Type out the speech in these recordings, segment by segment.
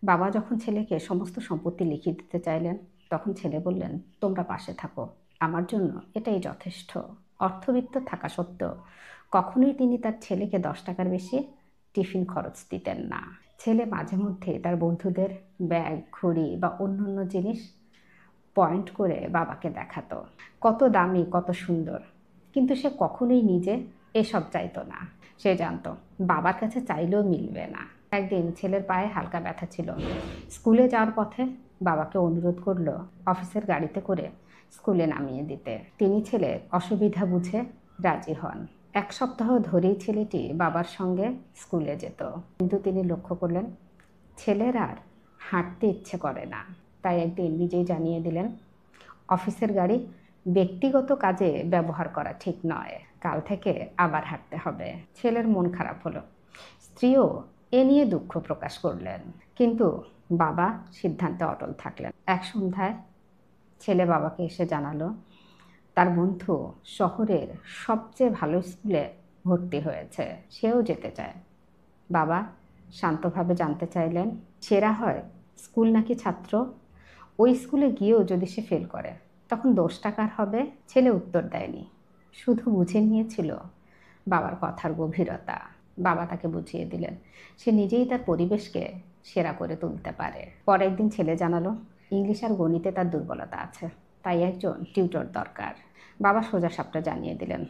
বাবা যখন ছেলেকে সমস্ত সম্পত্তি লিখে দিতে চাইলেন, তখন ছেলে বললেন, তোমরা পাশে থাকো, আমার জন্য এটাই যথেষ্ট। অর্থবিত্ত থাকা সত্ত্বেও কখনোই তিনি তার ছেলেকে 10 টাকার বেশি টিফিন খরচ দিতেন না। ছেলে মাঝে মধ্যে তার বন্ধুদের ব্যাগ, ঘড়ি বা অন্যান্য জিনিস পয়েন্ট করে বাবাকে দেখাতো, কত দামি, কত সুন্দর। কিন্তু সে কখনোই নিজে এসব চাইতো না। সে জানতো বাবার কাছে চাইলেও মিলবে না। একদিন ছেলের পায়ে হালকা ব্যথা ছিল। স্কুলে যাওয়ার পথে বাবাকে অনুরোধ করলো অফিসের গাড়িতে করে স্কুলে নামিয়ে দিতে। তিনি ছেলের অসুবিধা বুঝে রাজি হন। 1 সপ্তাহ ধরেই ছেলেটি বাবার সঙ্গে স্কুলে যেত, কিন্তু তিনি লক্ষ্য করলেন ছেলের আর হাঁটতে ইচ্ছে করে না। তাই একদিন নিজেই জানিয়ে দিলেন, অফিসের গাড়ি ব্যক্তিগত কাজে ব্যবহার করা ঠিক নয়, কাল থেকে আবার হাঁটতে হবে। ছেলের মন খারাপ হলো। স্ত্রীও এ নিয়ে দুঃখ প্রকাশ করলেন, কিন্তু বাবা সিদ্ধান্তে অটল থাকলেন। এক সন্ধ্যায় ছেলে বাবাকে এসে জানালো তার বন্ধু শহরের সবচেয়ে ভালো স্কুলে ভর্তি হয়েছে, সেও যেতে চায়। বাবা শান্তভাবে জানতে চাইলেন সেরা হয় স্কুল নাকি ছাত্র। ওই স্কুলে গিয়েও যদি সে ফেল করে তখন 10 টাকার হবে। ছেলে উত্তর দেয়নি, শুধু বুঝে নিয়েছিল বাবার কথার গভীরতা। বাবা তাকে বুঝিয়ে দিলেন সে নিজেই তার পরিবেশকে সেরা করে তুলতে পারে। পরের দিন ছেলে জানালো ইংলিশ আর গণিতে তার দুর্বলতা আছে, তাই একজন টিউটর দরকার। বাবা সোজাসাপটা জানিয়ে দিলেন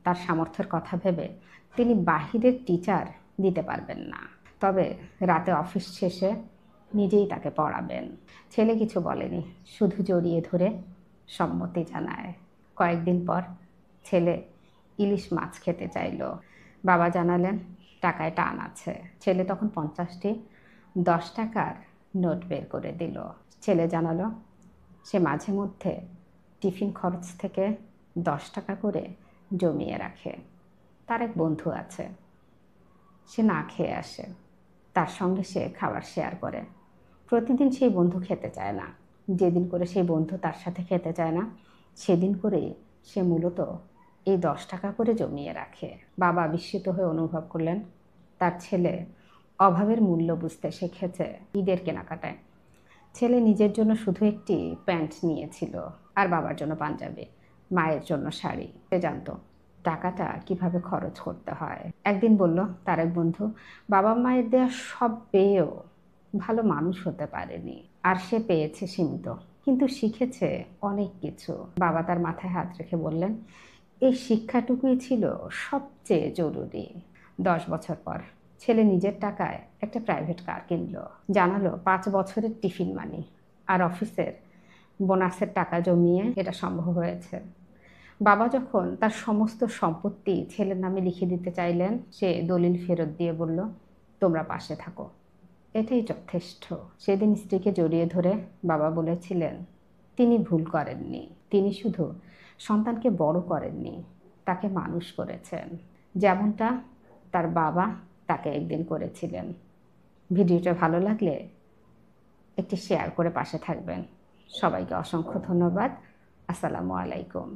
তার সামর্থ্যের কথা ভেবে তিনি বাহিরের টিচার দিতে পারবেন না, তবে রাতে অফিস শেষে নিজেই তাকে পড়াবেন। ছেলে কিছু বলেনি, শুধু জড়িয়ে ধরে সম্মতি জানায়। কয়েকদিন পর ছেলে ইলিশ মাছ খেতে চাইল। বাবা জানালেন টাকায় টান আছে। ছেলে তখন 50টি 10 টাকার নোট বের করে দিল। ছেলে জানালো সে মাঝে মধ্যে টিফিন খরচ থেকে 10 টাকা করে জমিয়ে রাখে। তার এক বন্ধু আছে, সে না খেয়ে আসে, তার সঙ্গে সে খাবার শেয়ার করে। প্রতিদিন সেই বন্ধু খেতে চায় না, যেদিন করে সেই বন্ধু তার সাথে খেতে চায় না সেদিন করেই সে মূলত এই 10 টাকা করে জমিয়ে রাখে। বাবা বিস্মিত হয়ে অনুভব করলেন তার ছেলে অভাবের মূল্য বুঝতে শিখেছে ঈদের কেনাকাটায়। ছেলে নিজের জন্য শুধু একটি প্যান্ট নিয়েছিল, আর বাবার জন্য পাঞ্জাবি, মায়ের জন্য শাড়ি। সে জানতো টাকাটা কিভাবে খরচ করতে হয়। একদিন বলল তার এক বন্ধু বাবা মায়ের দেয়া সব পেয়েও ভালো মানুষ হতে পারেনি, আর সে পেয়েছে সীমিত, কিন্তু শিখেছে অনেক কিছু। বাবা তার মাথায় হাত রেখে বললেন এই শিক্ষাটুকুই ছিল সবচেয়ে জরুরি। 10 বছর পর ছেলে নিজের টাকায় একটা প্রাইভেট কার কিনলো, জানালো 5 বছরের টিফিন মানি আর অফিসের বোনাসের টাকা জমিয়ে এটা সম্ভব হয়েছে। বাবা যখন তার সমস্ত সম্পত্তি ছেলের নামে লিখে দিতে চাইলেন, সে দলিল ফেরত দিয়ে বলল তোমরা পাশে থাকো, এটাই যথেষ্ট। সেদিন স্ত্রীকে জড়িয়ে ধরে বাবা বলেছিলেন তিনি ভুল করেননি, তিনি শুধু সন্তানকে বড় করেননি, তাকে মানুষ করেছেন, যেমনটা তার বাবা তাকে একদিন করেছিলেন। ভিডিওটা ভালো লাগলে একটি শেয়ার করে পাশে থাকবেন। সবাইকে অসংখ্য ধন্যবাদ। আসসালামু আলাইকুম।